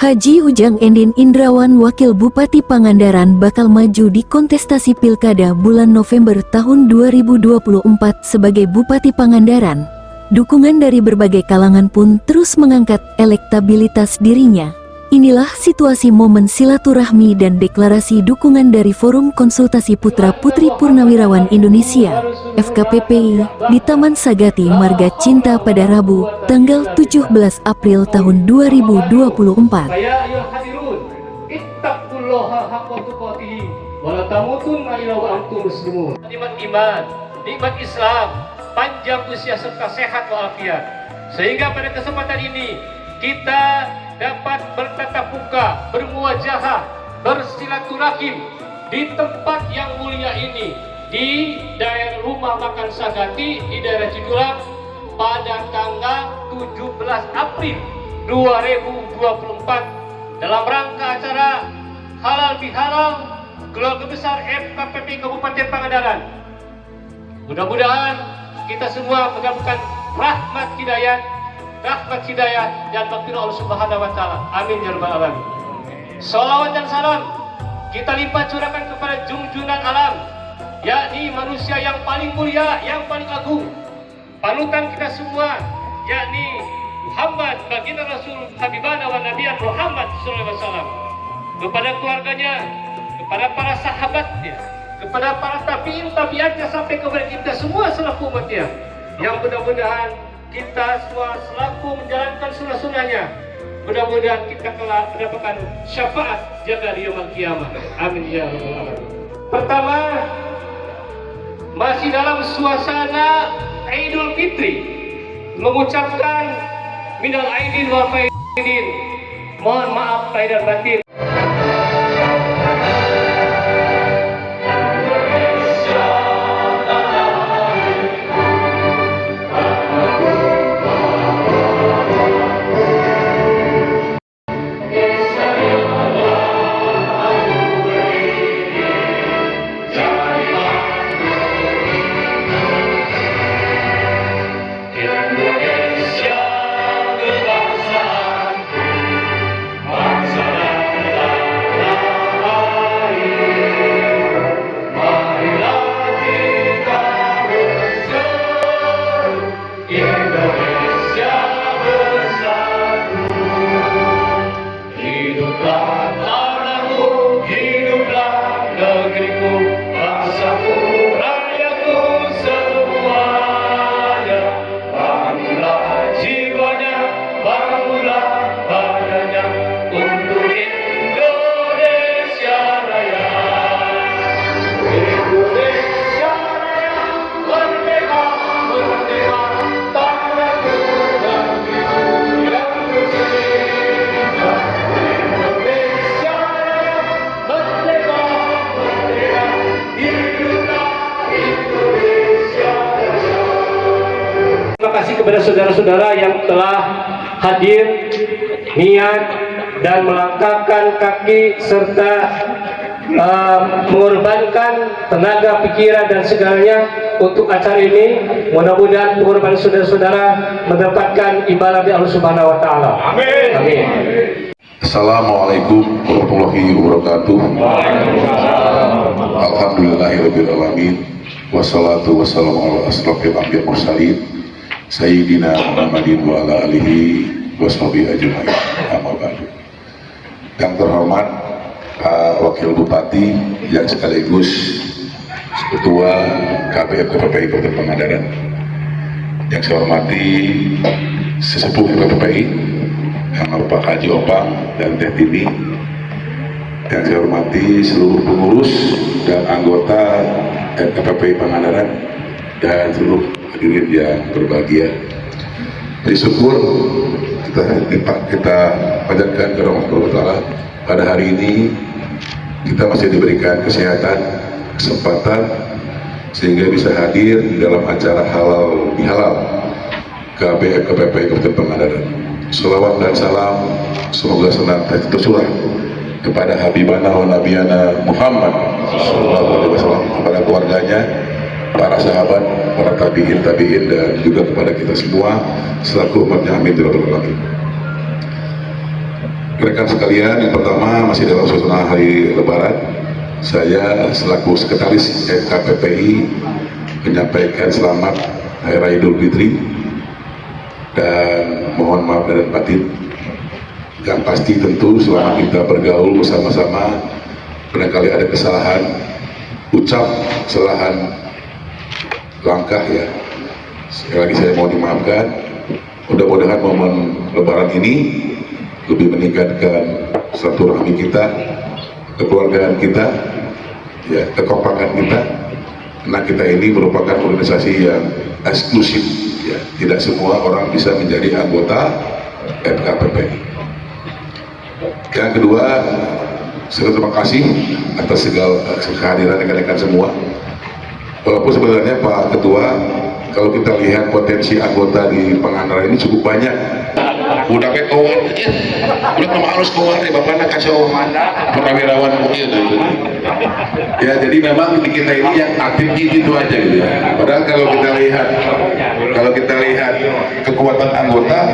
Haji Ujang Endin Indrawan Wakil Bupati Pangandaran bakal maju di kontestasi Pilkada bulan November tahun 2024 sebagai Bupati Pangandaran. Dukungan dari berbagai kalangan pun terus mengangkat elektabilitas dirinya. Inilah situasi momen silaturahmi dan deklarasi dukungan dari Forum Konsultasi Putra Putri Purnawirawan Indonesia (FKPPI) di Taman Sagati Marga Cinta pada Rabu, tanggal 17 April tahun 2024. Ya ayyuhal hadirun, ittaqullaha haqqa tuqatih wa la tamutunna illa wa antum muslimun. Nikmat iman, nikmat Islam, panjang usia serta sehat walafiat. Sehingga pada kesempatan ini kita dapat bertatap muka, bermuwajahah, bersilaturahim di tempat yang mulia ini, di daerah Rumah Makan Sagati di daerah Cidulang pada tanggal 17 April 2024 dalam rangka acara Halal Bihalal Keluarga Besar FKPPI Kabupaten Pangandaran. Mudah-mudahan kita semua mendapatkan rahmat hidayah dan maghfirah Allah Subhanahu wa taala. Amin ya rabbal alamin. Shalawat dan salam kita limpah curahkan kepada junjungan alam, yakni manusia yang paling mulia, yang paling agung, panutan kita semua, yakni Muhammad baginda Rasul Habibana wa Nabiyan Muhammad sallallahu alaihi wasallam, kepada keluarganya, kepada para sahabatnya, kepada para tabi'in-tabi'atnya sampai kepada kita semua selaku umatnya, yang mudah-mudahan kita semua selaku menjalankan sunnah-sunnahnya, mudah-mudahan kita kelak mendapatkan syafaat jaga di yaumul qiyamah. Amin ya rabbal alamin. Pertama, masih dalam suasana Idul Fitri, mengucapkan minal aidin wal faidin, mohon maaf lahir dan batin. Kepada saudara-saudara yang telah hadir, niat dan melangkahkan kaki serta mengorbankan tenaga, pikiran dan segalanya untuk acara ini. Mudah-mudahan pengorbanan saudara-saudara mendapatkan imbalan dari Allah Subhanahu wa taala. Amin. Amin. Assalamualaikum warahmatullahi wabarakatuh. Alhamdulillahirabbil alamin. Wassalatu wassalamu ala asrofil anbiya'i mursalin Sayyidina Muhammadin wa ala alihi washabihi ajma'in. Amma ba'du. Yang terhormat Pak Wakil Bupati yang sekaligus Ketua KPM KPPI Kabupaten Pangandaran, yang saya hormati Sesepuh KPPI yang Bapak Haji Opang dan Teh Tini, yang saya hormati seluruh pengurus dan anggota KPPI Pangandaran dan seluruh hadirin yang berbahagia. Jadi syukur kita panjatkan kepada Allah Subhanahu wa taala, pada hari ini kita masih diberikan kesehatan, kesempatan sehingga bisa hadir di dalam acara halal bihalal KPPI Kabupaten Pangandaran. Salawat dan salam semoga senantiasa tercurah kepada Habibana wa Nabiyana Muhammad Sallallahu Alaihi Wasallam, kepada keluarganya, para sahabat, para tabiin dan juga kepada kita semua selaku umatnya. Amin ya rabbal alamin. Rekan sekalian, yang pertama masih dalam suasana hari Lebaran, saya selaku sekretaris KPPI menyampaikan selamat Hari Raya Idul Fitri dan mohon maaf dan batin. Yang pasti tentu selama kita bergaul bersama-sama barangkali ada kesalahan ucap, kesalahan langkah ya. Sekali lagi saya mau dimaafkan. Mudah-mudahan momen Lebaran ini lebih meningkatkan silaturahmi kita, kekeluargaan kita, ya, kekompakan kita. Karena kita ini merupakan organisasi yang eksklusif, ya. Tidak semua orang bisa menjadi anggota FKPPI. Yang kedua, saya terima kasih atas segala kehadiran rekan-rekan semua. Walaupun sebenarnya Pak Ketua, kalau kita lihat potensi anggota di Pangandaran ini cukup banyak. Udah kayak kawan, udah kamu harus kawan nih, bapaknya kacau purnawirawan mungkin. Ya, jadi memang di kita ini yang aktif itu aja gitu ya. Padahal kalau kita lihat kekuatan anggota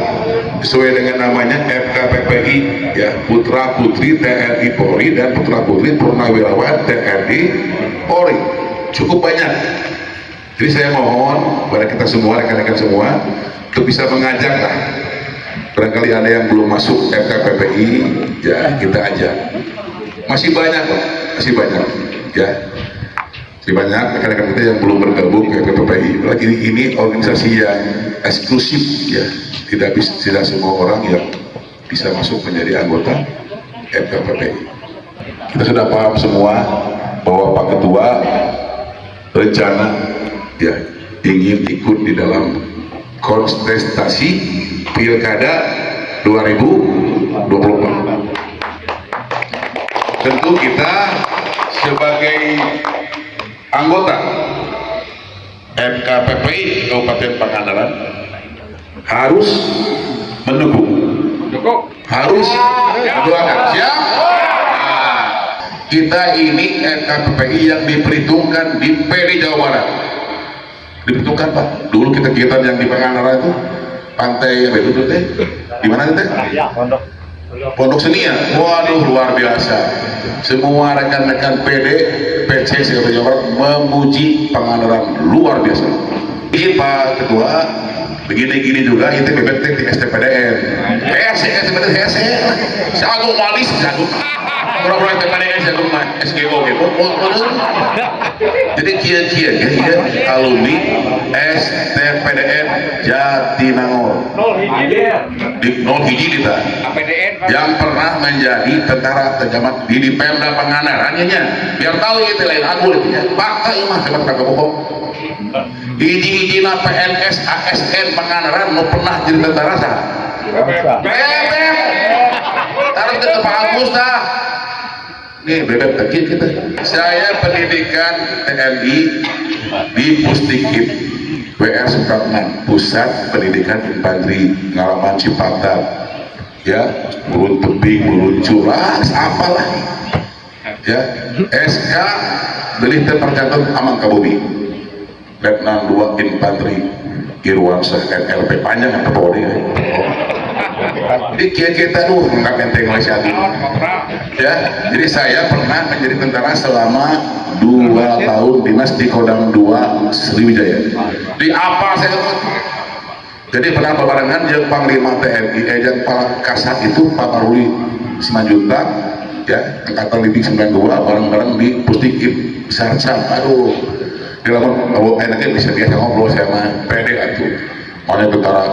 sesuai dengan namanya FKPPI, ya, Putra Putri TNI Polri dan Putra Putri Purnawirawan TNI Polri, cukup banyak. Jadi saya mohon kepada kita semua, rekan-rekan semua, untuk bisa mengajak lah. Barangkali ada yang belum masuk FKPPI, ya kita ajak. Masih banyak, masih banyak, ya. Masih banyak rekan-rekan kita yang belum bergabung ke FKPPI. Lagi ini organisasi yang eksklusif, ya. Tidak semua orang yang bisa masuk menjadi anggota FKPPI. Kita sudah paham semua bahwa Pak Ketua rencana, ya, ingin ikut di dalam kontestasi Pilkada 2024. Tentu kita sebagai anggota FKPPI Kabupaten Pangandaran harus mendukung, harus mendoakan. Siap? Nah, kita ini FKPPI yang diperhitungkan di PD Jawa Barat. Diperhitungkan Pak. Dulu kita kegiatan yang di Pangandaran itu pantai apa itu teh? Di mana teh? Pondok Senia. Waduh, luar biasa. Semua rekan-rekan PD, PC Jawa Barat memuji Pangandaran luar biasa. Ini Pak Ketua, begini-gini juga itu bebek di STPDN. STPDN, Sagung Malis, Sagung. Orang-orang STPDN, Sagung SGO gitu. Jadi kia-kia alumni STPDN Jatinangor. Nol hiji kita. Yang pernah menjadi tentara zaman di Pemda Pangandaran nya. Biar tahu itu lain aku ya. Bakal mah cepat kagak bohong. Hiji-hijina PNS ASN Pangandaran mau pernah jadi tentara sah. Bebek. Taruh ke Pak Agus dah. Nih bebek kecil kita. Saya pendidikan TNI di Pusdikip WR Supratman, Pusat Pendidikan Infanteri Ngalaman Cipatat, ya, Burun Tebing, Burun Curas, apalah, ya. SK beli tercantum Amang Kabubi, Letnan 2 Infanteri Irwansyah NLP, panjang apa Polri ya. Jadi kita tuh nggak penting Malaysia ya. Jadi saya pernah menjadi tentara selama 2 tahun dinas di Kodam 2 Sriwijaya. Di apa saya jadi pernah berbarengan yang Panglima TNI yang Pak Kasat itu Pak Paruli Simanjuntak, ya, Angkatan Lidik 92 bareng-bareng di Pusdikip Sarcam. Aduh, di dalam enaknya bisa biasa ngobrol sama PD itu maunya tentara,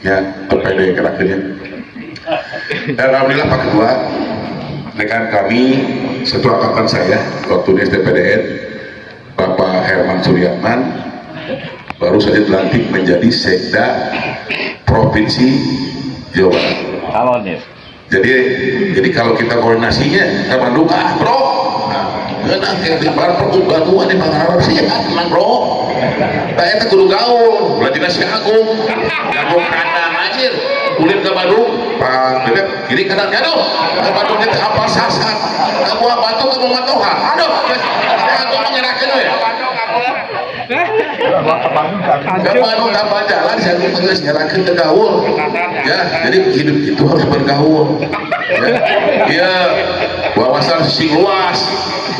ya, PD kira-kira. Dan alhamdulillah Pak Ketua, rekan kami satu angkatan saya waktu di STPDN, Bapak Herman Suryatman, baru saja dilantik menjadi Sekda Provinsi Jawa Barat. Jadi kalau kita koordinasinya ke Bandung, bro, enak ya di Barat batuan di Pangandaran sih, tenang bro. Nah itu kudu gaul, belajar si Agung kandang anjir, kulit ke Bandung, Pak Bebek, kiri kanan, aduh, ke Bandung itu apa sasar, aku batu ke Matoha, aduh, aku menyerahkan ya. Ke Bandung tanpa jalan, saya menyerahkan ke gaul, ya, jadi hidup itu harus bergaul, ya, wawasan sing luas.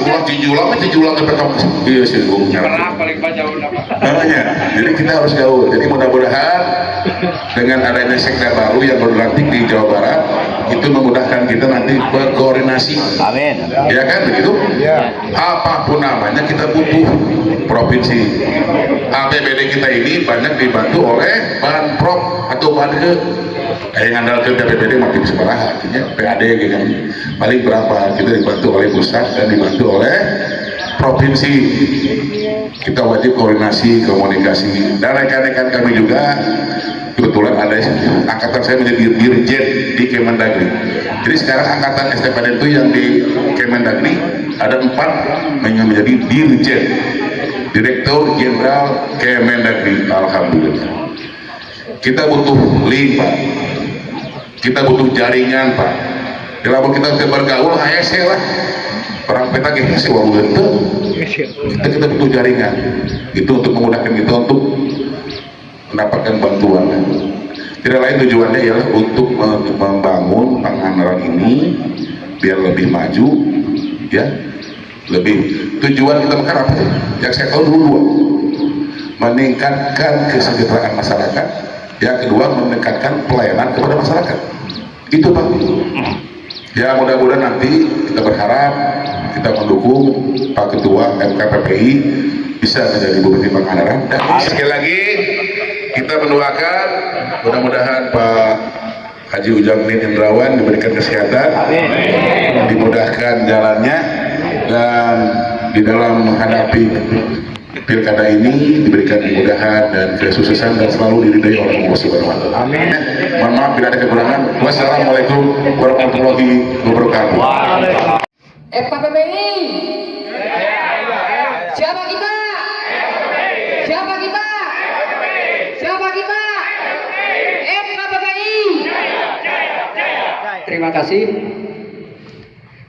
Ulah dijulang ke PKM. Iya sih, paling banyak jadi kita harus gaul. Jadi mudah-mudahan dengan adanya sekda baru yang baru dilantik di Jawa Barat itu memudahkan kita nanti berkoordinasi. Amin. Ya kan begitu? Ya. Apapun namanya kita butuh provinsi. APBD kita ini banyak dibantu oleh Banprop atau Banke. Yang andalkan APBD makin sebaraha, artinya PAD gitu kan. Paling berapa kita dibantu oleh pusat dan dibantu oleh provinsi. Kita wajib koordinasi, komunikasi. Dan rekan-rekan kami juga kebetulan ada angkatan saya menjadi dirjen di Kemendagri. Jadi sekarang angkatan STPD itu yang di Kemendagri ada 4 yang menjadi dirjen, Direktur Jenderal Kemendagri. Alhamdulillah. Kita butuh link, Pak. Kita butuh jaringan, Pak. Kalau kita bergaul, ASE lah. Perang peta gengsi, wabu gente. Kita butuh jaringan. Itu untuk memudahkan kita untuk mendapatkan bantuan. Tidak lain tujuannya ialah untuk membangun Pangandaran ini biar lebih maju, ya. Lebih tujuan kita makan apa? Yang saya tahu dua, meningkatkan kesejahteraan masyarakat. Yang kedua, meningkatkan pelayanan kepada masyarakat. Itu Pak. Ya mudah-mudahan nanti kita berharap kita mendukung Pak Ketua MKPPI bisa menjadi Bupati Pangandaran. Dan sekali lagi kita mendoakan mudah-mudahan Pak Haji Ujang Indrawan diberikan kesehatan, dimudahkan jalannya, dan di dalam menghadapi pilkada ini diberikan kemudahan dan kesuksesan dan selalu diridai oleh Allah Subhanahu wa taala. Amin. Mohon maaf bila ada kekurangan. Wassalamualaikum warahmatullahi wabarakatuh. FKPPI. Siapa kita? Siapa kita? Siapa kita? FKPPI. Terima kasih.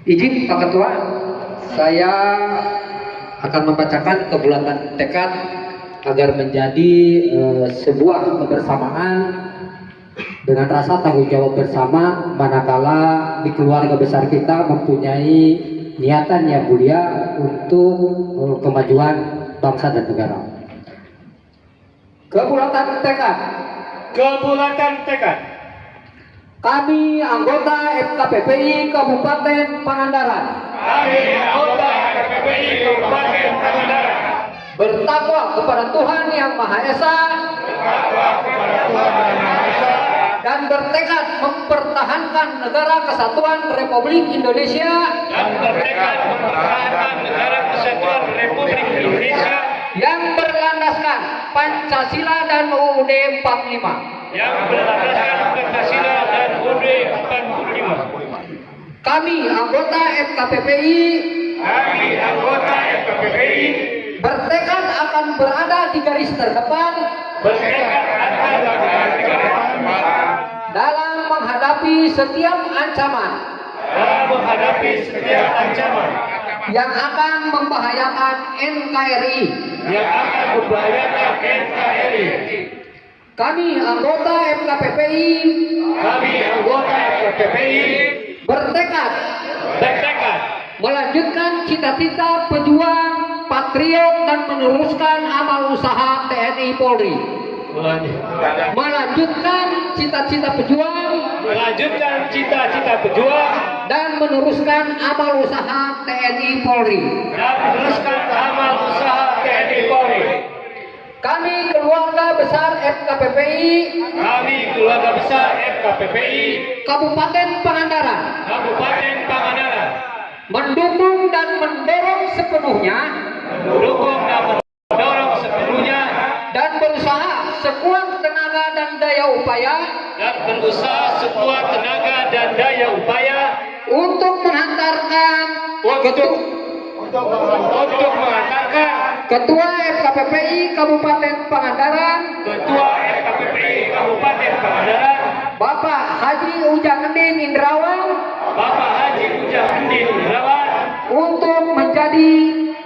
Izin Pak Ketua, saya akan membacakan kebulatan tekad agar menjadi sebuah kebersamaan dengan rasa tanggung jawab bersama manakala di keluarga besar kita mempunyai niatan yang mulia untuk kemajuan bangsa dan negara. Kebulatan tekad. Kebulatan tekad. Kami anggota FKPPI Kabupaten Pangandaran. Kami anggota FKPPI Kabupaten Pangandaran. Bertakwa kepada Tuhan Yang Maha Esa. Bertakwa kepada Tuhan Yang Maha Esa. Dan bertekad mempertahankan negara kesatuan Republik Indonesia. Dan bertekad mempertahankan negara kesatuan Republik Indonesia. Yang berlandaskan Pancasila dan UUD 45. Yang berlandaskan Pancasila dan UUD 45. Kami anggota FKPPI. Kami anggota FKPPI. Bertekad akan berada di garis terdepan. Bertekad akan berada di garis terdepan. Dalam menghadapi setiap ancaman. Dalam menghadapi setiap ancaman. Yang akan membahayakan NKRI. Yang akan membahayakan NKRI. Kami anggota FKPPI. Kami anggota FKPPI. Bertekad melanjutkan cita-cita pejuang, patriot, dan meneruskan amal usaha TNI Polri. Melanjutkan cita-cita pejuang, dan meneruskan amal usaha TNI Polri. Kami keluarga besar FKPPI. Kabupaten Pangandaran. Mendukung dan mendorong sepenuhnya. Dan berusaha sekuat tenaga dan daya upaya. Untuk menghantarkan Ketua FKPPI Kabupaten Pangandaran, Ketua FKPPI Kabupaten Pangandaran, Bapak Haji Ujangedin Indrawan, Bapak Haji Ujangedin Indrawan, untuk menjadi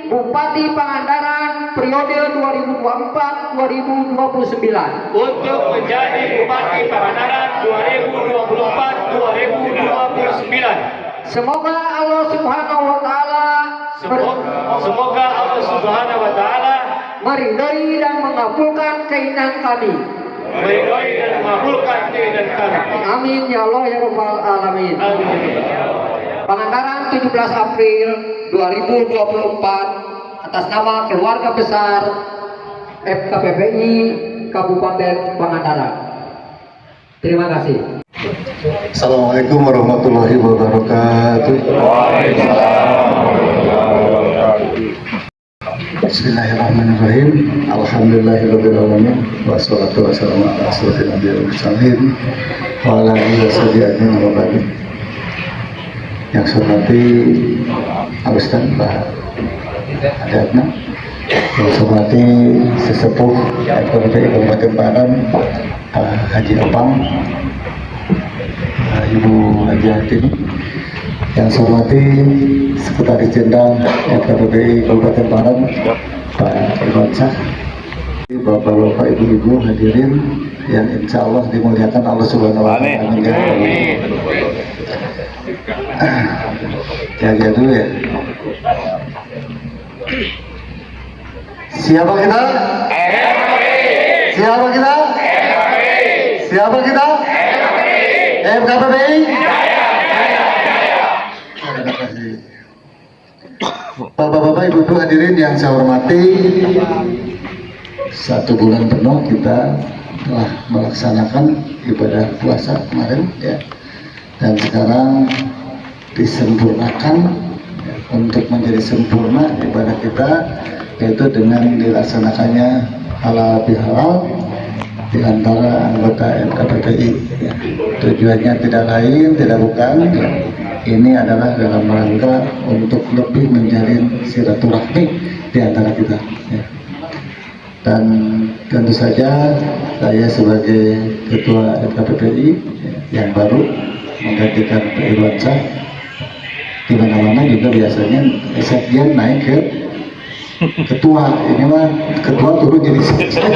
Bupati Pangandaran periode 2024-2029. untuk menjadi Bupati Pangandaran 2024-2029. Semoga Allah Subhanahu wa taala Semoga Allah Subhanahu wa taala meridhai dan mengabulkan keinginan kami. meridhai dan mengabulkan keinginan kami. Amin ya Allah ya rabbal alamin. Amin. Pangandaran 17 April 2024 atas nama keluarga besar FKPPI Kabupaten Pangandaran. Terima kasih. Assalamualaikum warahmatullahi wabarakatuh. Bismillahirrahmanirrahim. Alhamdulillahirrahmanirrahim. Wassalatu wassalamu ala asrofil anbiya'i wal mursalin wa ala alihi wa sahbihi ajma'in wa ba'du. Yang saya hormati Pak Ustaz Mbah Adatna, yang saya hormati sesepuh FKPPI Kabupaten Pangandaran Pak Haji Opang, Ibu Haji Hatini, yang saya hormati Sekretaris Jenderal FKPPI Kabupaten Pangandaran Pak Irwan Syah, Bapak-bapak, ibu-ibu hadirin yang insya Allah dimuliakan Allah Subhanahu wa Ta'ala. Amin. Jaga dulu ya. Siapa kita? Siapa kita? Siapa kita? FKPPI. Terima kasih. Bapak-bapak, ibu-ibu hadirin yang saya hormati, 1 bulan penuh kita telah melaksanakan ibadah puasa kemarin ya, dan sekarang disempurnakan ya, untuk menjadi sempurna ibadah kita, yaitu dengan dilaksanakannya halal bihalal di antara anggota FKPPI ya. Tujuannya tidak lain, tidak bukan ya. Ini adalah dalam rangka untuk lebih menjalin silaturahmi di antara kita ya. Dan tentu saja saya sebagai Ketua FKPPI yang baru menggantikan Pak Irwan Syah, di mana-mana juga biasanya sekjen naik ke ketua, ini mah ketua turun jadi sekjen.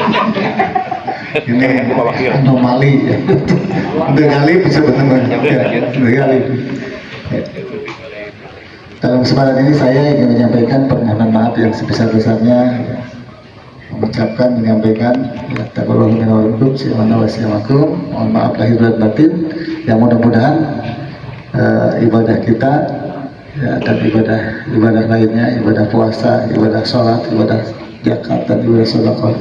Ini anomali ya. Degalip sebenarnya. Degalip. Dalam kesempatan ini saya ingin menyampaikan permohonan maaf yang sebesar-besarnya, mengucapkan, menyampaikan ya, taqabbalallahu minna wa minkum, mohon maaf lahir dan batin, yang mudah-mudahan ibadah kita ya, dan ibadah lainnya, ibadah puasa, ibadah sholat, ibadah zakat, dan ibadah sedekah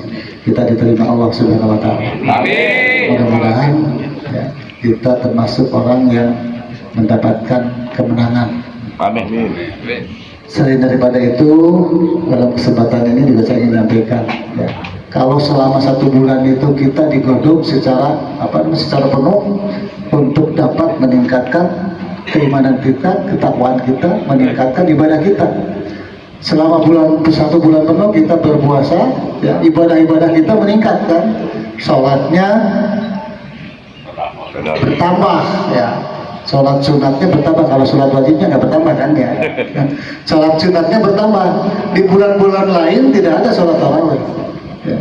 kita diterima Allah Subhanahu wa Ta'ala. Amin. Mudah-mudahan ya, kita termasuk orang yang mendapatkan kemenangan. Amin. Selain daripada itu, dalam kesempatan ini juga saya ingin menyampaikan ya, kalau selama 1 bulan itu kita digodok secara penuh untuk dapat meningkatkan keimanan kita, ketakwaan kita, meningkatkan ibadah kita. Selama 1 bulan penuh kita berpuasa ya, ibadah-ibadah kita meningkatkan, sholatnya bertambah ya. Sholat sunatnya bertambah, kalau sholat wajibnya nggak bertambah kan ya. Sholat sunatnya bertambah. Di bulan-bulan lain tidak ada sholat tarawih ya.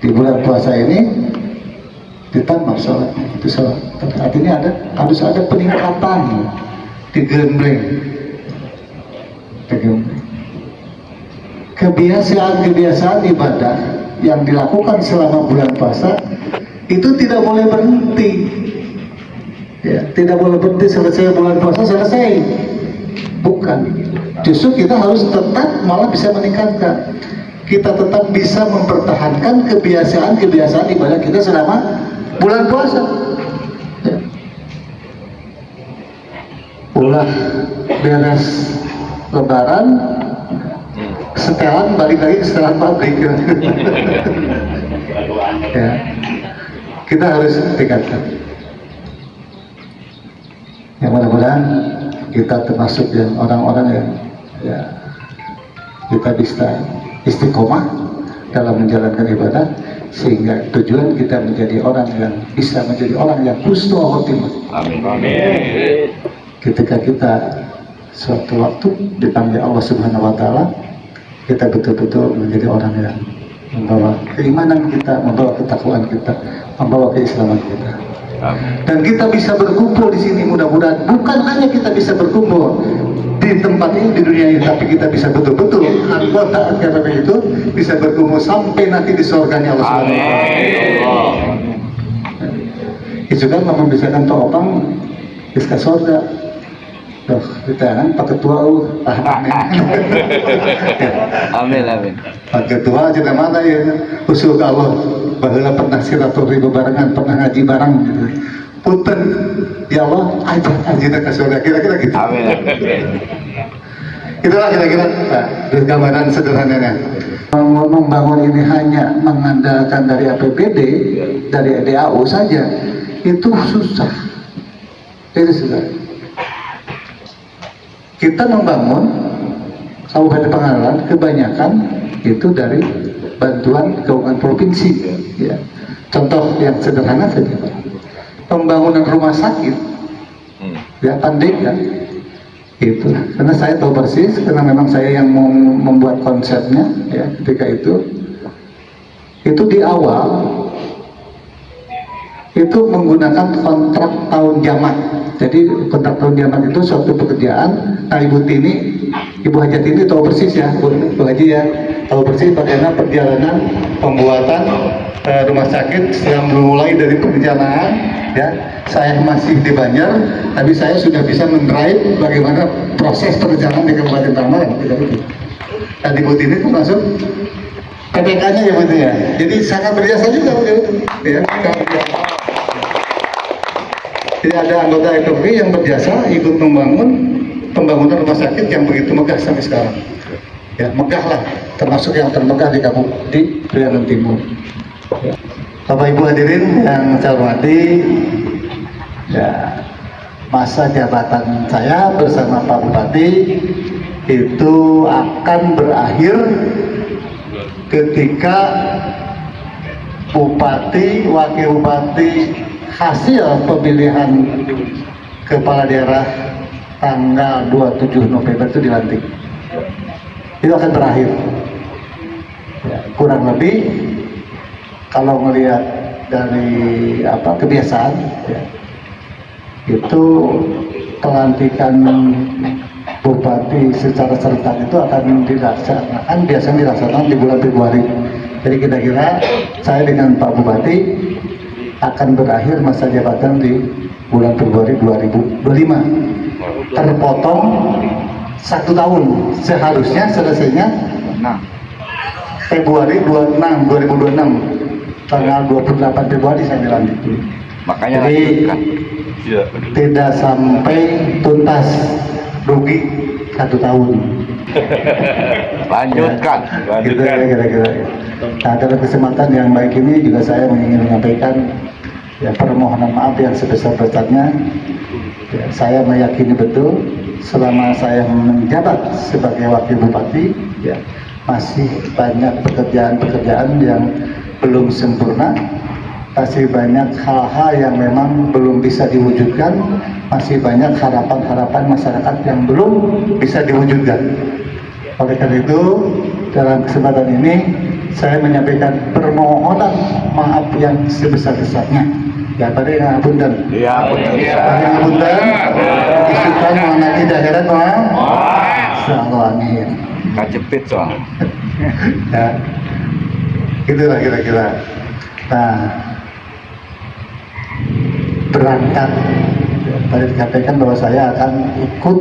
Di bulan puasa ini ditambah sholatnya, itu sholat. Artinya harus ada peningkatan, digembleng. Kebiasaan ibadah yang dilakukan selama bulan puasa itu tidak boleh berhenti. Ya, tidak boleh berhenti selesai bulan puasa selesai, bukan, justru kita harus tetap malah bisa meningkatkan, kita tetap bisa mempertahankan kebiasaan ibadah kita selama bulan puasa ya. Ulah beres lebaran setelan balik lagi ke setelan pabrik ya, kita harus tingkatkan. Yang mudah-mudahan kita termasuk yang orang-orang yang ya, kita bisa istiqomah dalam menjalankan ibadah, sehingga tujuan kita menjadi orang yang bisa menjadi orang yang husnul khotimah. Amin. Ketika kita suatu waktu dipanggil Allah Subhanahu wa Ta'ala, kita betul-betul menjadi orang yang membawa keimanan kita, membawa ketakwaan kita, membawa keislaman kita. Dan kita bisa berkumpul di sini, mudah-mudahan bukan hanya kita bisa berkumpul di tempat ini, di dunia ini, tapi kita bisa betul-betul anggota AKBP itu bisa berkumpul sampai nanti di surganya Allah Subhanahu wa Ta'ala. Itu kan membicarakan topang iska surga. Duh, kita kan Pak Ketua Amin. Pak Ketua aja mana ya, usul Allah bahwa pernah silaturahmi barengan, pernah ngaji bareng gitu. Punten ya Allah, ajak ke surga, kira-kira gitu. Amin. Itulah kira-kira gambaran sederhananya. Membangun ini hanya mengandalkan dari APBD, dari DAU saja, itu susah. Itu susah. Kita membangun Kabupaten Pangandaran kebanyakan itu dari bantuan keuangan provinsi. Ya. Contoh yang sederhana saja, Pak. Pembangunan rumah sakit, ya Pandega, itu karena saya tahu persis, karena memang saya yang membuat konsepnya, ya ketika itu di awal itu menggunakan kontrak tahun jamak. Jadi kontrak tahun jamak itu suatu pekerjaan. Nah Ibu Tini, Ibu Hajat ini tahu persis ya, Bu Haji ya, tahu persis bagaimana perjalanan pembuatan rumah sakit yang mulai dari perencanaan. Ya, saya masih di Banjar, tapi saya sudah bisa mendrive bagaimana proses perencanaan di Kabupaten Tangerang. Dan Ibu Tini itu masuk PPK-nya ya Bu ya. Jadi sangat berjasa juga Bu ya. Jadi ada anggota FPI yang berjasa ikut membangun pembangunan rumah sakit yang begitu megah sampai sekarang. Ya, megah lah, termasuk yang termegah di Priangan Timur. Ya. Bapak Ibu hadirin yang saya hormati, ya, masa jabatan saya bersama Pak Bupati itu akan berakhir ketika Bupati, Wakil Bupati hasil pemilihan kepala daerah tanggal 27 November itu dilantik. Itu akan berakhir. Ya, kurang lebih kalau melihat dari kebiasaan, ya, itu pelantikan bupati secara serentak itu akan dilaksanakan, biasanya dilaksanakan di bulan Februari. Jadi kira-kira saya dengan Pak Bupati akan berakhir masa jabatan di bulan Februari 2025. Terpotong 1 tahun, seharusnya selesainya Februari 2026, tanggal 28 Februari saya dilantik. Makanya jadi tidak sampai tuntas, rugi 1 tahun. Lanjutkan. Gitu ya, kira-kira. Nah, dalam kesempatan yang baik ini juga saya ingin menyampaikan ya permohonan maaf yang sebesar-besarnya. Ya, saya meyakini betul selama saya menjabat sebagai wakil bupati, ya masih banyak pekerjaan-pekerjaan yang belum sempurna, masih banyak hal-hal yang memang belum bisa diwujudkan, masih banyak harapan-harapan masyarakat yang belum bisa diwujudkan. Oleh karena itu, dalam kesempatan ini saya menyampaikan permohonan maaf yang sebesar-besarnya. Ya, pada yang apunten. Iya, Apunten. Isukan mana tidak heran mah? Insyaallah amin. Kajepit soalnya. Ya, gitulah kira-kira. Nah, berangkat tadi dikatakan bahwa saya akan ikut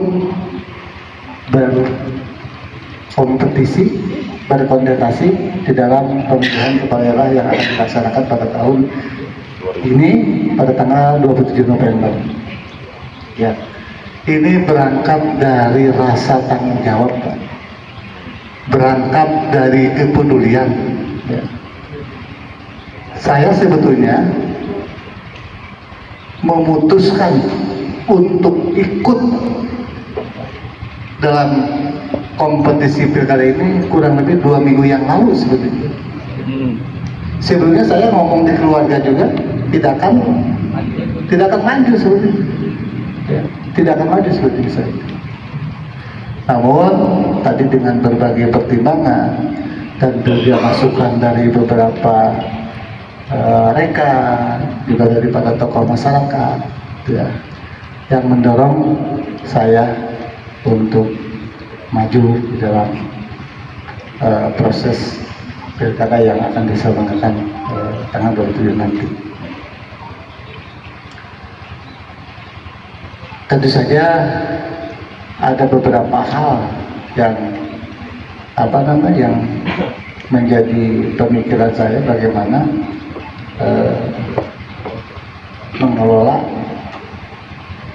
berkompetisi, berkontestasi di dalam pemilihan kepala daerah yang akan dilaksanakan pada tahun ini pada tanggal 27 November. Ya, ini berangkat dari rasa tanggung jawab, Pak. Berangkat dari kepedulian. Ya. Saya sebetulnya memutuskan untuk ikut dalam kompetisi pilkada ini kurang lebih 2 minggu yang lalu sebetulnya. Sebelumnya saya ngomong di keluarga juga tidak akan maju sebetulnya, ya, tidak akan maju sebetulnya saya. Namun tadi dengan berbagai pertimbangan dan juga masukan dari beberapa rekan, juga daripada tokoh masyarakat, ya, yang mendorong saya untuk maju di dalam proses pilkada yang akan diselenggarakan tanggal 27 nanti. Tentu saja ada beberapa hal yang yang menjadi pemikiran saya bagaimana mengelola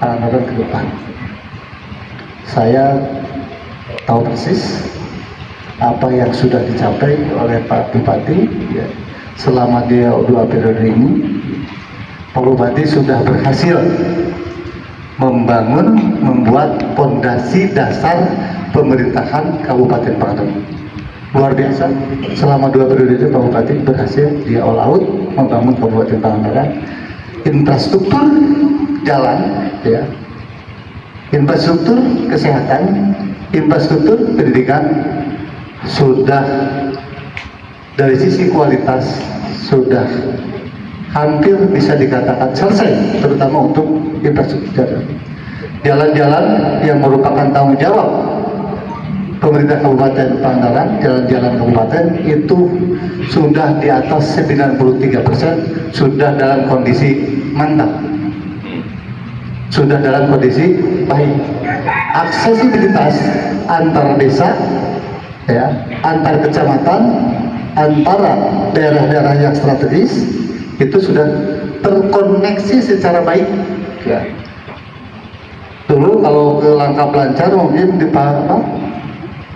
anggaran ke depan. Saya tahu persis apa yang sudah dicapai oleh Pak Bupati, ya, selama dia 2 periode ini. Pak Bupati sudah berhasil membuat fondasi dasar pemerintahan Kabupaten Pangandaran. Luar biasa, selama 2 periode itu Pak Bupati berhasil dia all out membangun Kabupaten Pangandaran. Infrastruktur jalan, ya, infrastruktur kesehatan, infrastruktur pendidikan sudah dari sisi kualitas sudah hampir bisa dikatakan selesai, terutama untuk infrastruktur jalan-jalan yang merupakan tanggung jawab pemerintah Kabupaten Pangandaran. Jalan-jalan kabupaten itu sudah di atas 93% sudah dalam kondisi mantap, sudah dalam kondisi baik. Aksesibilitas antar desa, ya, antar kecamatan, antara daerah-daerah yang strategis itu sudah terkoneksi secara baik, ya. Dulu kalau ke Langkap Lancar mungkin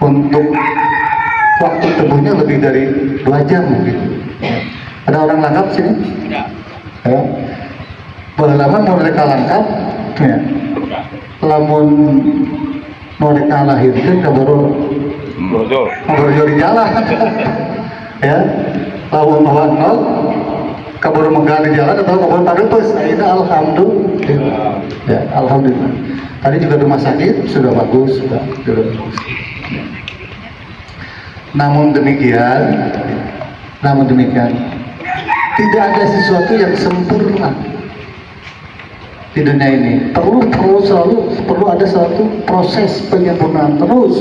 untuk waktu tempuhnya lebih dari 2 jam mungkin. Ada orang Langkap sini? Ya. Boleh lama mau mereka Langkap, ya. Lamun mau mereka lahirkan baru di jalan, ya. Lamun bawa nol kabur menggali jalan atau kabur padepes. Akhirnya alhamdulillah, ya, alhamdulillah. Tadi juga rumah sakit sudah bagus, sudah bagus. Namun demikian, tidak ada sesuatu yang sempurna di dunia ini. Perlu ada suatu proses penyempurnaan terus.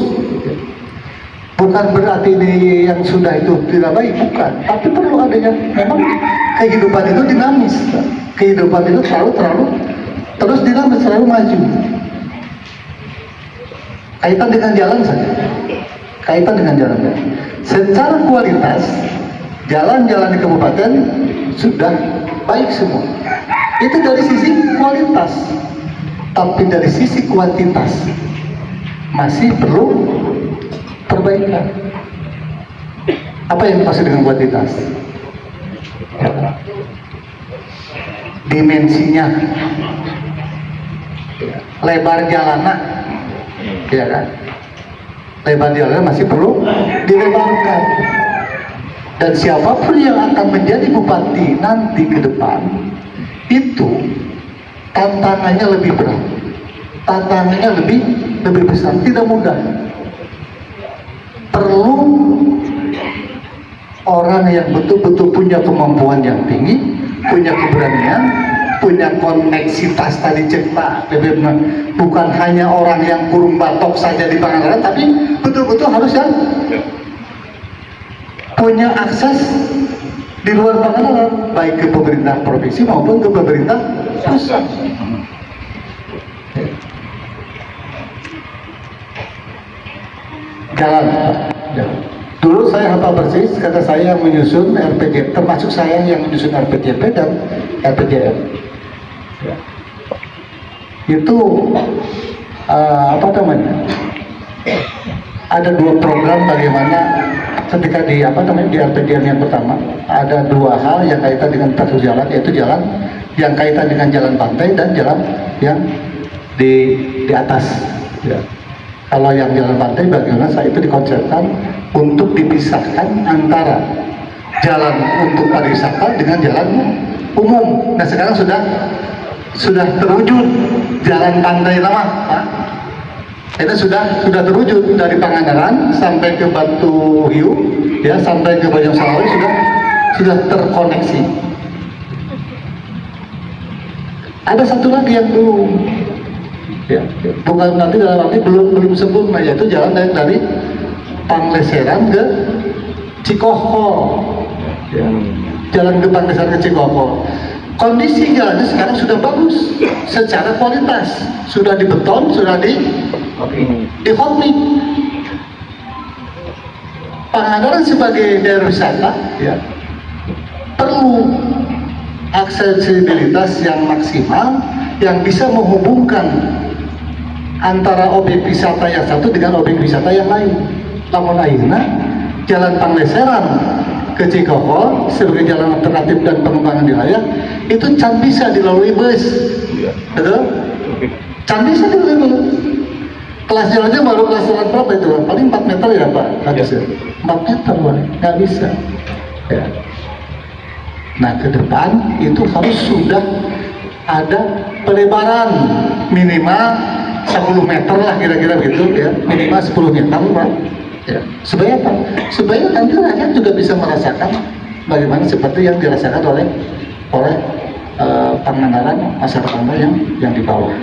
Bukan berarti ini yang sudah itu tidak baik, bukan. Tapi perlu adanya. Memang kehidupan itu dinamis. Kehidupan itu terus dinamis, selalu maju. Kaitan dengan jalan saja. Secara kualitas, jalan-jalan di kabupaten sudah baik semua. Itu dari sisi kualitas. Tapi dari sisi kuantitas masih perlu perbaikan. Apa yang dimaksud dengan kuantitas? Dimensinya, lebar jalanan, ya kan? Lebar jalan masih perlu dilebarkan. Dan siapapun yang akan menjadi bupati nanti ke depan itu tantangannya lebih berat, tantangannya lebih besar, tidak mudah. Perlu orang yang betul-betul punya kemampuan yang tinggi, punya keberanian, punya koneksitas tadi cerita, bukan hanya orang yang kurung batok saja di Pangandaran, tapi betul-betul harus yang punya akses di luar Pangandaran, baik ke pemerintah provinsi maupun ke pemerintah pusat. Jalan. Dulu saya hafal persis, kata saya yang menyusun RPJP, termasuk saya yang menyusun RPJP dan RPJM. Ya. Itu ada 2 program bagaimana ketika di di RPJM yang pertama ada 2 hal yang kaitan dengan infrastruktur jalan, yaitu jalan yang kaitan dengan jalan pantai dan jalan yang di atas, ya. Kalau yang jalan pantai bagaimana saya itu dikonsepkan untuk dipisahkan antara jalan untuk pariwisata dengan jalan umum. Nah sekarang sudah terwujud jalan pantai nama, Pak. Itu sudah terwujud dari Pangandaran sampai ke Batu Hiu, ya sampai ke Bojong Salawi sudah terkoneksi. Ada satu lagi yang belum, ya bukan nanti dalam arti belum sempurna, yaitu jalan dari Pangleseran ke Cikoko, ya. Jalan ke Pangleseran ke Cikoko. Kondisi jalannya sekarang sudah bagus secara kualitas, sudah dibeton, sudah dihotmik. Pangandaran sebagai daerah wisata, ya, perlu aksesibilitas yang maksimal yang bisa menghubungkan antara objek wisata yang satu dengan objek wisata yang lain. Namun akhirnya jalan Pangleseran ke Cikoko sebagai jalan alternatif dan pengembangan wilayah itu can bisa dilalui bus, betul? Can bisa dilalui bus. Kelas jalannya baru kelas jalan berapa itu? Paling 4 meter ya Pak? Habis ya? 4 meter Pak, nggak bisa. Ya. Nah ke depan itu harus sudah ada pelebaran minimal 10 meter lah kira-kira begitu ya, minimal 10 meter Pak. Ya. Supaya apa? Supaya nanti rakyat juga bisa merasakan bagaimana seperti yang dirasakan oleh Pangandaran masyarakat yang di bawah.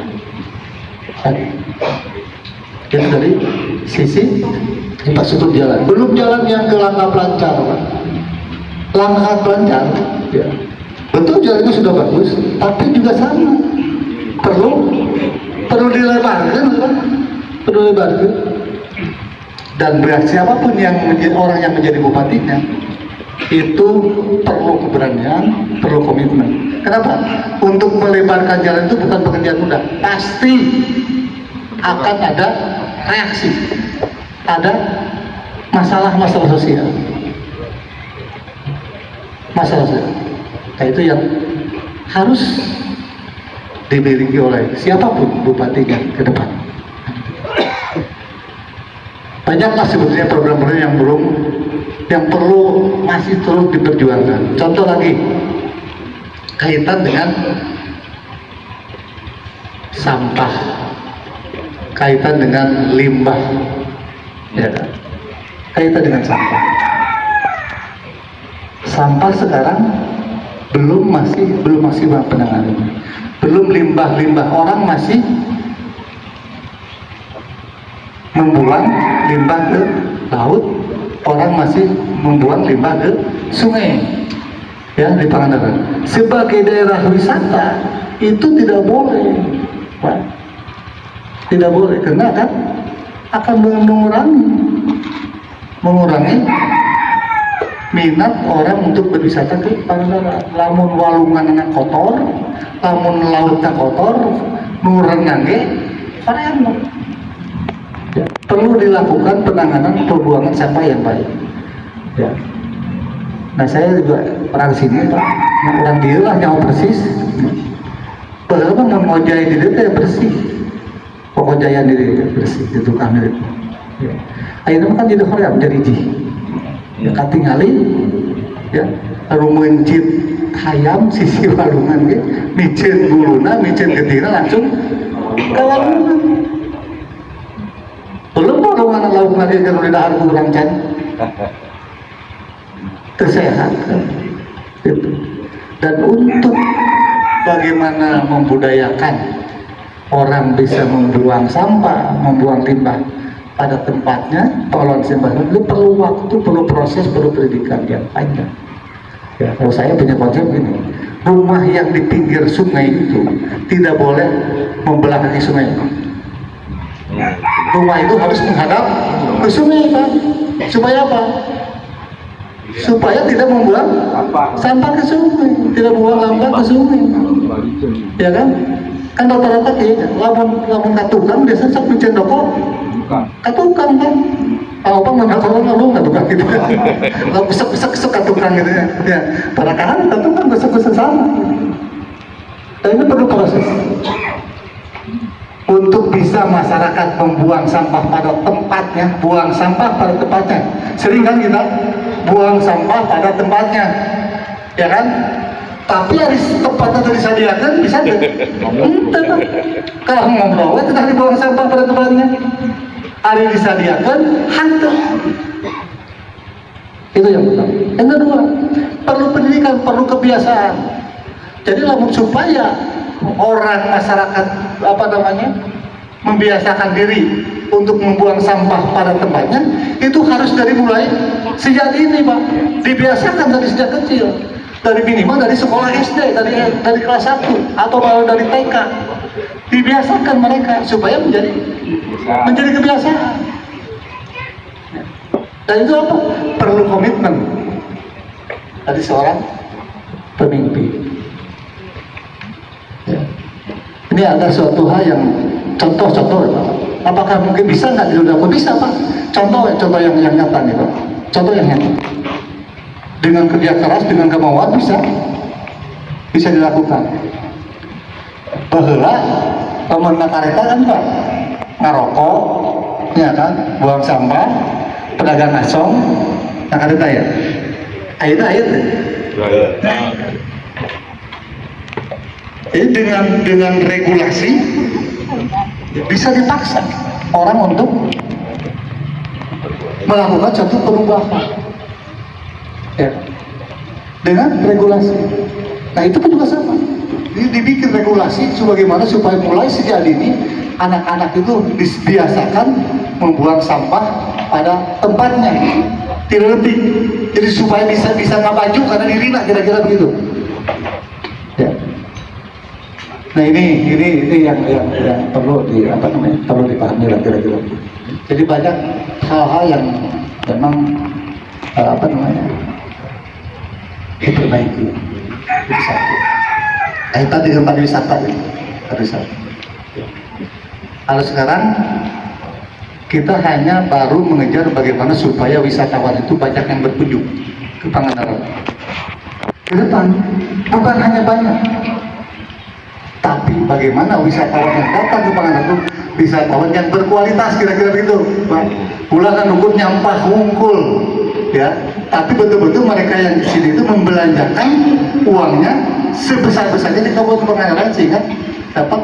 Tadi. Itu dari sisi infrastruktur jalan. Belum jalan yang ke Langkah Pelancar, Pak. Langkah Pelancar, ya. Betul jalannya sudah bagus, tapi juga sama. Perlu dilebarkan, Pak. Perlu dilebarkan. Dan siapapun yang menjadi orang yang menjadi bupatinya itu perlu keberanian, perlu komitmen. Kenapa? Untuk melebarkan jalan itu bukan pekerjaan mudah. Pasti akan ada reaksi, ada masalah-masalah sosial, masalah sosial. Nah, itu yang harus dimiliki oleh siapapun bupatinya ke depan. Banyaklah sebetulnya program-program yang perlu masih terus diperjuangkan. Contoh lagi, kaitan dengan sampah, kaitan dengan limbah, ya kan? Kaitan dengan sampah. Sampah sekarang belum maksimal penanganannya. Belum limbah orang masih membuang limbah ke laut, orang masih membuang limbah ke sungai, ya di Pangandaran. Sebagai daerah wisata itu tidak boleh, Pak. Tidak boleh, karena akan mengurangi minat orang untuk berwisata ke Pangandaran. Lamun walungan anak kotor, lamun lautnya kotor, nurenang ge, karena ya, perlu dilakukan penanganan pembuangan sampah yang baik. Ya. Nah saya juga orang sini Pak, orang dia lah nyawa persis. Padahal kan mengojai diri itu bersih, pokoknya diri bersih itu kami. Ya. Akhirnya kan jadi hoream jadi jih. Ya katingali, ya rumuncit hayam sisi walungan gitu, micin guluna, micin getina langsung ke walungan. Belum walungan lauk lagi kalau di dahar kurang can tersehat gitu. Dan untuk bagaimana membudayakan orang bisa membuang sampah, membuang limbah pada tempatnya, pengelolaan sampah itu perlu waktu, perlu proses, perlu pendidikan yang panjang. Ya, kalau saya punya konsep ini, rumah yang di pinggir sungai itu tidak boleh membelakangi sungai. Rumah itu harus menghadap ke sungai, Pak. Supaya apa? Supaya tidak membuang sampah ke sungai, tidak membuang limbah ke sungai. Ya kan? Kan rata-rata kayaknya, lamun katukang biasanya sak mencen doko. Katukang kan? Apa mengatur lu katukang gitu. Lalu besok katukang gitu ya. Ya, pada kan katukang besok sama. Dan ini perlu proses. untuk bisa masyarakat membuang sampah pada tempatnya, buang sampah pada tempatnya. Sering kan kita buang sampah pada tempatnya, ya kan? Tapi harus tempatnya tadi disediakan, bisa nggak? Entah Pak. Kalau ngobrol, kita dibuang sampah pada tempatnya. Hari disediakan, hantu. Itu yang pertama. Yang kedua, perlu pendidikan, perlu kebiasaan. Jadi supaya orang masyarakat membiasakan diri untuk membuang sampah pada tempatnya, itu harus dari mulai sejak ini Pak, dibiasakan dari sejak kecil, dari minimal dari sekolah SD, dari kelas 1 atau malah dari TK, dibiasakan mereka supaya menjadi kebiasaan. Dan itu apa? Perlu komitmen dari seorang pemimpin. Ya. Ini ada suatu hal yang contoh-contoh, apakah mungkin bisa nggak dilakukan? Bisa Pak. Contoh yang nyata nih Pak. Contoh yang nyata. Dengan kerja keras, dengan kemauan bisa dilakukan. Baheula pemerintah kareta kan Pak, ngarokok, ya kan, buang sampah, pedagang asong, nah kareta ya. Ayo. Jadi dengan regulasi bisa dipaksa orang untuk melakukan suatu perubahan, ya, dengan regulasi. Nah itu pun juga sama. Jadi dibikin regulasi sebagaimana supaya mulai sejak dini anak-anak itu dibiasakan membuang sampah pada tempatnya, tidak lebih. Jadi supaya bisa nggak maju karena diri lah, kira-kira begitu. Ya. Nah ini yang perlu perlu dipahami lah kira-kira. Jadi banyak hal-hal yang memang diperbaiki. Itu satu. Nah, tadi tempat wisata ya. Kalau sekarang kita hanya baru mengejar bagaimana supaya wisatawan itu banyak yang berkunjung ke Pangandaran. Ke depan bukan hanya banyak, tapi bagaimana wisatawan yang datang ke Pangandaran itu wisatawan yang berkualitas, kira-kira begitu. Pulang kan ukur nyampah wungkul, ya. Tapi betul-betul mereka yang di sini itu membelanjakan uangnya sebesar-besarnya di Kabupaten Pangandaran sehingga dapat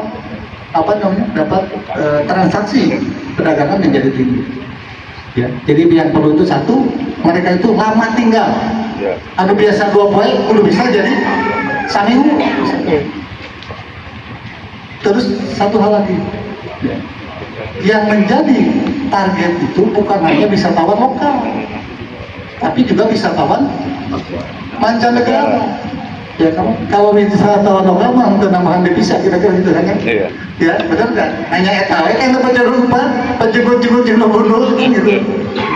transaksi perdagangan menjadi tinggi. Ya. Jadi yang perlu itu satu, mereka itu lama tinggal. Ada biasa 2 poin, perlu bisa jadi saminggu. Terus satu hal lagi, yang menjadi target itu bukan hanya wisatawan lokal, tapi juga wisatawan mancanegara. Ya kalau wisatawan lokal mah untuk nambahan devisa kira-kira gitu kan? Iya. Ya benar nggak? Hanya etawe kan dapat jarum penjenguk gitu,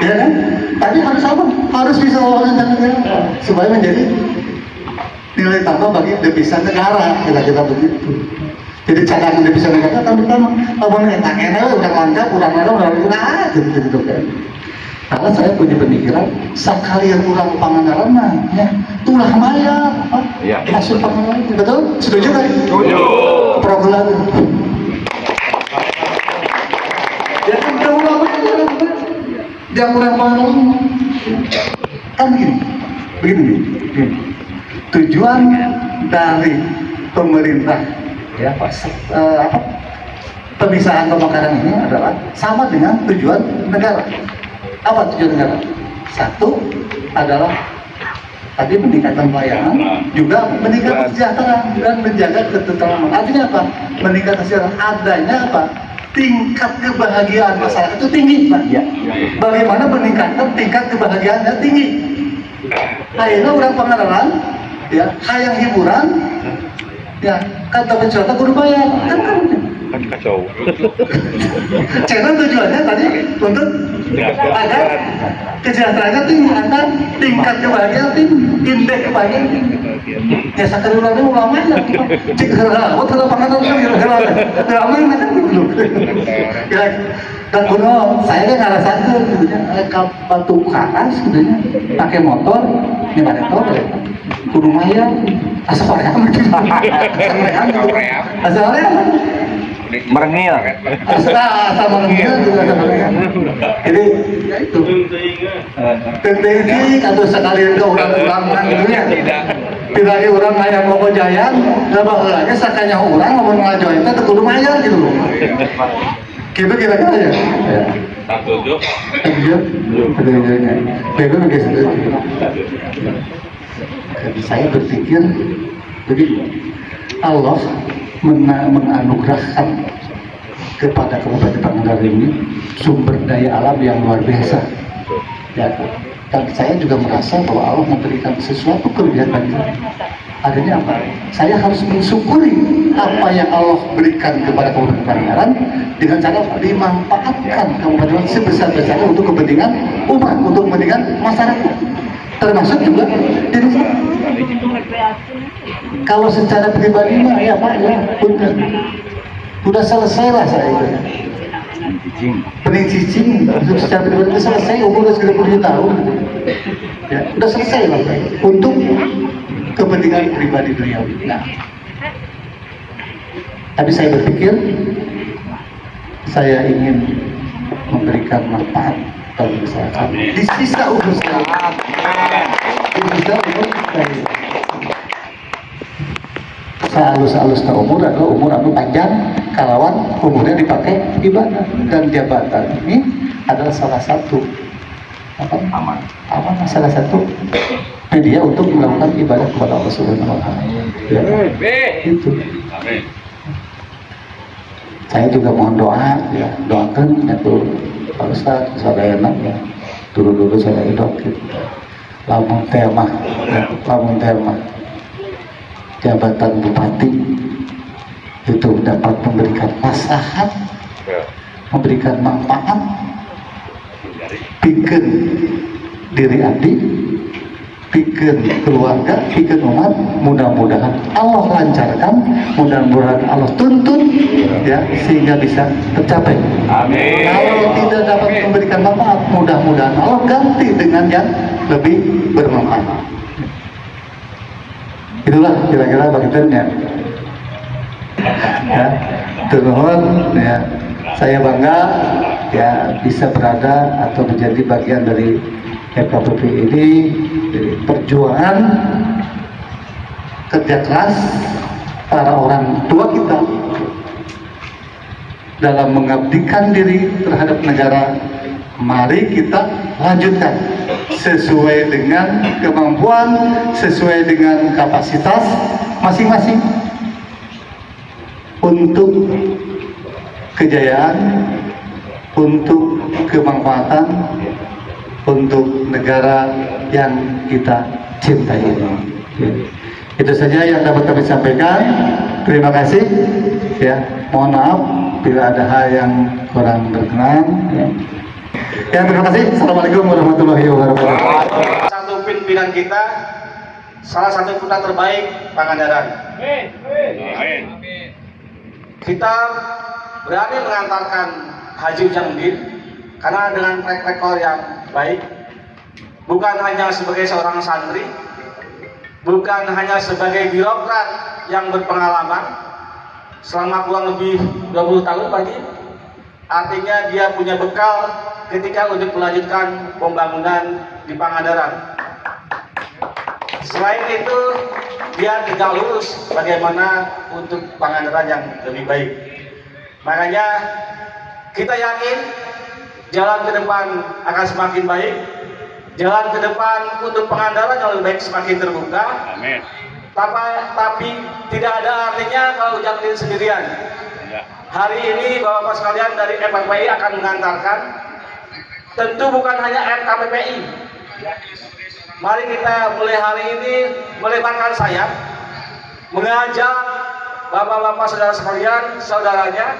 ya kan? Tapi harus apa? Harus wisatawan mancanegara supaya menjadi nilai tambah bagi devisa negara, kira-kira begitu. Jadi cadangan devisa negara kan pertama, abang enak udah lengkap, udah gitu kan. Karena saya punya pemikiran, sekalian kurang Pangandaran ya, tulah maya, hasil Pangandaran, betul? Setuju kan? Setuju. Program. Jangan tulah maya, jangan kurang Pangandaran. Kan begini. Tujuan dari pemerintah, ya, pemisahan pemekaran ini adalah sama dengan tujuan negara. Apa tujuan negara? Satu adalah tadi meningkatkan pelayanan, juga meningkatkan kesejahteraan dan menjaga ketentraman. Artinya apa? Meningkatkan kesejahteraan, adanya apa? Tingkat kebahagiaan masyarakat itu tinggi, Pak. Ya. Bagaimana meningkatkan tingkat kebahagiaannya tinggi? Akhirnya orang Pangandaran, ya, hayang hiburan, ya, kata wisata kudu bayar, kan kacau. Channel tujuannya tadi untuk agar kesejahteraannya tinggi, agar tingkat kebahagiaan tinggi, indeks kebahagiaan tinggi. Ya sakit ulangnya ulama ya, cik herawat kalau Pangandaran kan herawat kan gitu. Ya, dan kuno saya kan ngerasakan batu karas sebenarnya pakai motor, ini pada motor, kudu maya, asal korea, asal korea. Merengil. Asa merengil juga ada merengil. Jadi ya itu. Penting atau sekalian ke orang-orang gitu ya. Pilih orang ayam mau jayang, nggak bakal lagi sakanya orang mau ngajoin itu kudu mayar gitu loh. Gitu kira-kira ya. Setuju. Bego begitu. Saya berpikir begini, Allah menganugerahkan kepada Kabupaten Pangandaran ini sumber daya alam yang luar biasa. Ya, dan saya juga merasa bahwa Allah memberikan sesuatu kelebihan bagi saya. Adanya apa? Saya harus mensyukuri apa yang Allah berikan kepada Kabupaten Pangandaran dengan cara dimanfaatkan Kabupaten sebesar-besarnya untuk kepentingan umat, untuk kepentingan masyarakat, termasuk juga diri. Kalau secara pribadi mah ya Pak ya, udah selesai lah saya itu. Pening cicing, secara pribadi udah selesai, umur udah 30 tahun. Ya, udah selesai lah untuk kepentingan pribadi beliau. Nah, tapi saya berpikir saya ingin memberikan manfaat bagi masyarakat. Di sisa umur saya. Di sisa umur saya. Sehalus-halus umur adalah umur anu panjang, kalawan umurnya dipakai ibadah, dan jabatan ini adalah salah satu aman salah satu media untuk melakukan ibadah kepada Allah Subhanahu wa Ta'ala. Ya, itu. Saya juga mohon doa, ya, doakan itu Pak Ustaz, sadayana ya. Dulu saya doakan lamun tema jabatan bupati itu dapat memberikan maslahat, memberikan manfaat, bikin diri abdi, bikin keluarga, bikin umat. Mudah-mudahan Allah lancarkan, mudah-mudahan Allah tuntun ya sehingga bisa tercapai. Amin. Kalau tidak dapat memberikan manfaat, mudah-mudahan Allah ganti dengan yang lebih bermanfaat. Itulah kira-kira bagaimannya. Ya, termohon ya, saya bangga ya bisa berada atau menjadi bagian dari FKPP ini, dari perjuangan kerja keras para orang tua kita dalam mengabdikan diri terhadap negara. Mari kita lanjutkan sesuai dengan kemampuan, sesuai dengan kapasitas masing-masing untuk kejayaan, untuk kemanfaatan, untuk negara yang kita cintai ini. Itu saja yang dapat kami sampaikan. Terima kasih. Ya, mohon maaf bila ada hal yang kurang berkenan. Ya, terima kasih. Assalamualaikum warahmatullahi wabarakatuh. Satu pimpinan kita, salah satu putra terbaik Pangandaran. Kita berani mengantarkan Haji Ujangudin karena dengan track record yang baik, bukan hanya sebagai seorang santri, bukan hanya sebagai birokrat yang berpengalaman selama kurang lebih 20 tahun lagi. Artinya dia punya bekal ketika untuk melanjutkan pembangunan di Pangandaran. Selain itu, dia tidak lurus bagaimana untuk Pangandaran yang lebih baik. Makanya kita yakin jalan ke depan akan semakin baik. Jalan ke depan untuk Pangandaran yang lebih baik semakin terbuka. Amin. Tapi tidak ada artinya kalau Ujangudin sendirian. Hari ini Bapak-Bapak sekalian dari FKPI akan mengantarkan, tentu bukan hanya FKPI. Mari kita mulai hari ini melebarkan sayap, mengajak Bapak-Bapak saudara sekalian, saudaranya,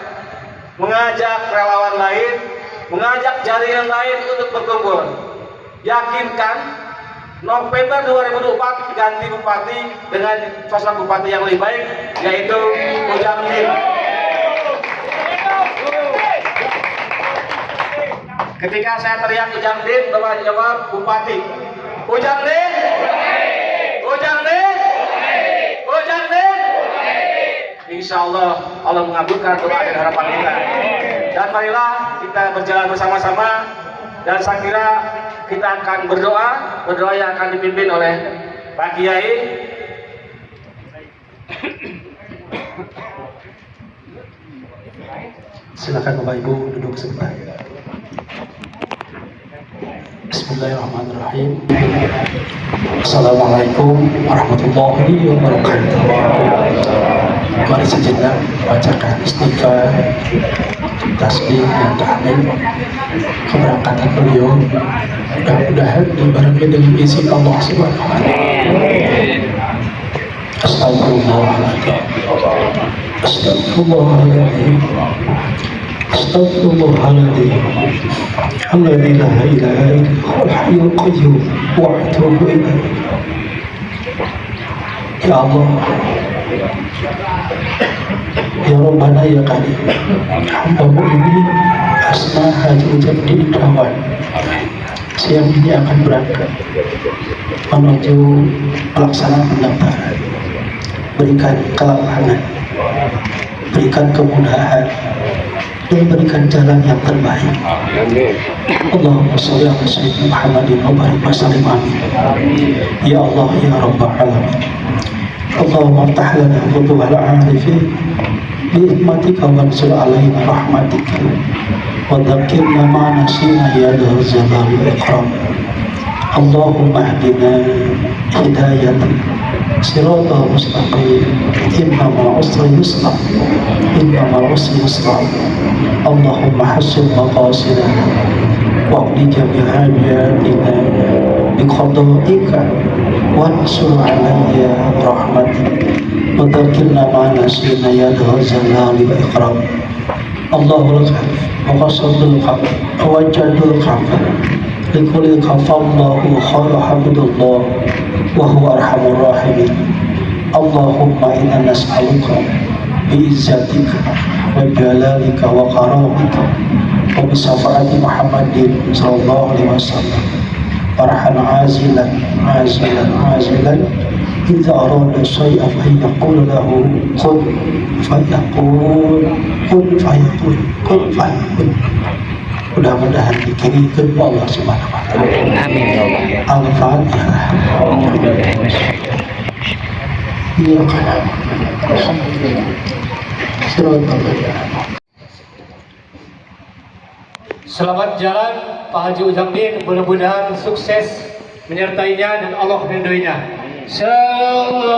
mengajak relawan lain, mengajak jaringan lain untuk berkumpul. Yakinkan November 2024 ganti bupati dengan sosok bupati yang lebih baik, yaitu Ujangudin. Ketika saya teriak Ujangudin, Bapak jawab bupati. Ujangudin, Ujangudin, Ujangudin. insya Allah Allah mengabulkan doa dan harapan kita. Dan marilah kita berjalan bersama-sama, dan saya kira kita akan berdoa yang akan dipimpin oleh Pak Kiai. Silakan Bapak Ibu duduk sebentar. Bismillahirrahmanirrahim. Assalamualaikum warahmatullahi wabarakatuh. Mari sejenak bacakan istighfar, tasbih dan tahmid keberangkatan beliau. Mudah-mudahan dibarengi dengan izin Allah Subhanahu wa taala. Astagfirullahaladzim. Astagfirullahaladzim. Astagfirullahaladzim. Alladzi la ilaha illa huwal hayyul qayyum wa atubu ilaih. Ya Allah, ya Rabbana ya Karim, hamba-Mu ini Asma Haji Ujab di Indrawan siang ini akan berangkat menuju pelaksanaan pendaftaran. Berikan kelapangan, berikan kemudahan, dan berikan jalan yang terbaik. Allahumma sholli ala sayyidina Muhammadin wa barik wa sallim, amin. Ya Allah ya Rabbal alamin. Allahumma iftah lana futuhal arifin bi hikmatika wanzur alaina rahmatika wa dhakkirna ma nasina ya dzal jalali wal ikram. Allahumma hdina hidayatan siratal mustaqim. Inna ma'al usri yusra, inna ma'al usri yusra. Allahumma hassin maqasidana waqdi jami'a hajatina biqada'ika wansur alayya rahmatik wa dhakkirna ma nasina ya dzal jalali wal ikram. Allahul ghafur wa qasadul ghafur wa jadul ghafur likulli ghafallahu khairu hamdulillah wa huwa arhamur rahimin. Allahumma inna nas'aluka bi'izzatika wa jalalika wa karamika wa bisafa'ati Muhammadin sallallahu alaihi wasallam farhan azilan idza arada syai'an an yaqula lahu kun fayakun. Mudah-mudahan dikirimkan Allah Subhanahu wa taala. Amin ya Allah. Al-Fatihah. Ya kalam. Alhamdulillah. Selamat jalan Pak Haji Ujamdin, mudah-mudahan sukses menyertainya dan Allah meridhoinya. Sallallahu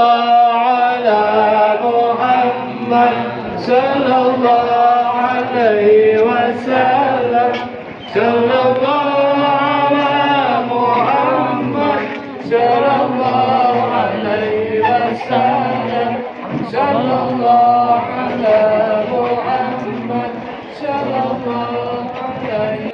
ala Muhammad sallallahu alaihi wasallam. Sallallahu ala Muhammad sallallahu alaihi wasallam. Sallallahu ala Muhammad sallallahu alaihi wasallam.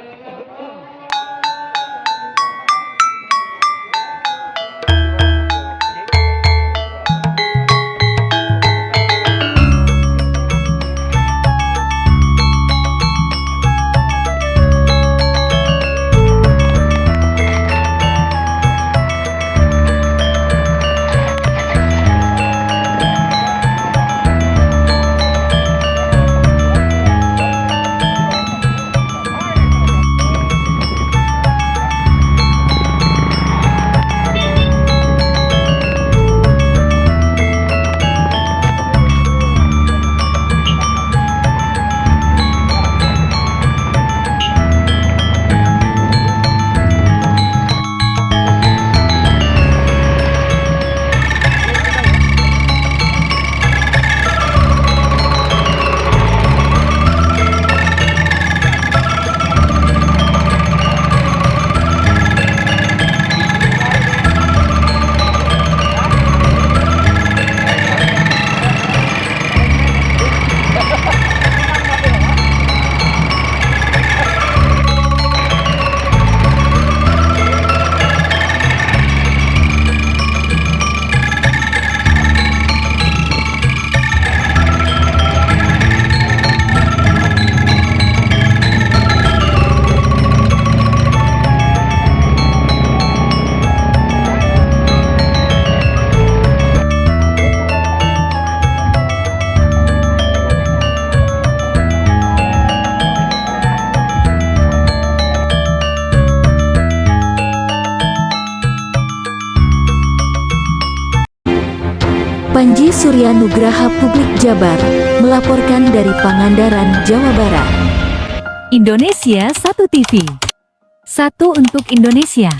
Panji Surya Nugraha Publik Jabar, melaporkan dari Pangandaran, Jawa Barat. Indonesia 1 TV. 1 untuk Indonesia.